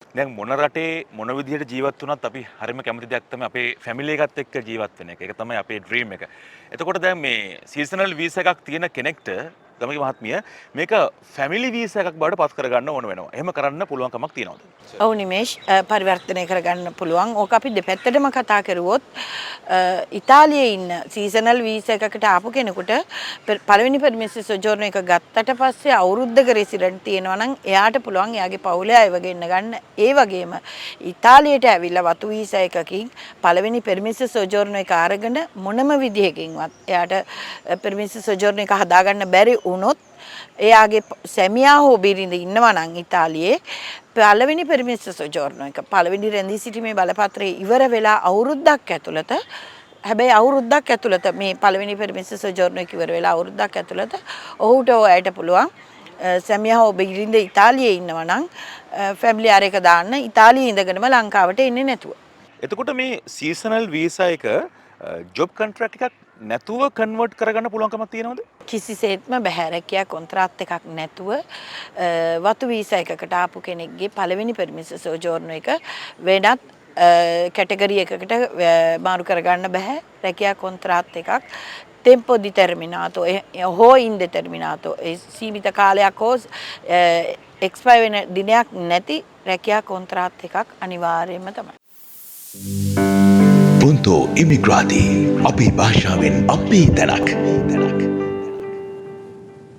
දැන් මොන රටේ මොන විදිහට ජීවත් වුණත් අපි හරියම කැමති දෙයක් තමයි අපේ ෆැමිලි එකත් එක්ක ජීවත් වෙන එක. ඒක තමයි අපේ ඩ්‍රීම් එක. එතකොට දැන් මේ සීසනල් වීසා එකක් තියෙන කෙනෙක්ට ගමගේ මහත්මිය මේක ෆැමිලි වීසා එකක් බවට පත් කරගන්න ඕන වෙනවා. එහෙම කරන්න පුළුවන් කමක් තියනවද? ඔව් නිමේෂ් පරිවර්තනය කරගන්න පුළුවන්. ඕක අපි දෙපැත්තටම කතා කරුවොත් ඉතාලියේ ඉන්න සීසනල් වීසා එකකට ආපු කෙනෙකුට පළවෙනි පර්මිසස් සොජෝර්නෝ එක ගත්තට පස්සේ අවුරුද්දක රෙසිඩන්ට් තියෙනවා නම් එයාට පුළුවන් එයාගේ පවුලේ අයව ගෙන්න ගන්න. ඒ වගේම ඉතාලියට ඇවිල්ලා වතු වීසා එකකින් පළවෙනි පර්මිසස් සොජෝර්නෝ එක අරගෙන මොනම විදිහකින්වත් එයාට පර්මිසස් සොජෝර්නෝ එක හදාගන්න බැරි වුණොත් එයාගේ සැමියා හෝ බිරිඳ ඉන්නවා නම් ඉතාලියේ පළවෙනි පර්මිසස් සොජෝර්නෝ එක පළවෙනි රැඳී සිටීමේ බලපත්‍රය ඉවර වෙලා අවුරුද්දක් ඇතුළත හැබැයි අවුරුද්දක් ඇතුළත මේ පළවෙනි පර්මිසස් සොජෝර්නෝ එක ඉවර වෙලා අවුරුද්දක් ඇතුළත ඔහුට ඔයාට පුළුවන් සැමියා හෝ බිරිඳ ඉතාලියේ ඉන්නවා නම් ෆැමිලි ආර් එක දාන්න ඉතාලියේ ඉඳගෙනම ලංකාවට එන්නේ නැතුව. එතකොට මේ සීසනල් වීසා එක ජොබ් කොන්ට්‍රැක්ට් එකක් නැතුව කන්වර්ට් කරගන්න පුළුවන්කමක් තියෙනවද? කිසිසේත්ම බැහැ රැකියා කොන්ත්‍රාත් එකක් නැතුව වතු වීසා එකකට ආපු කෙනෙක්ගේ පළවෙනි පර්මිසස් සොජෝර්නෝ එක වෙනත් කැටගරි එකකට මාරු කරගන්න බෑ. රැකියා කොන්ත්‍රාත් එකක් tempo determinato හෝ indeterminato සීමිත කාලයක් හෝ එක්ස්පයර් වෙන දිනයක් නැති රැකියා කොන්ත්‍රාත් එකක් අනිවාර්යයෙන්ම තමයි. Punto Immigrati. Api Bashavin Api Tanak.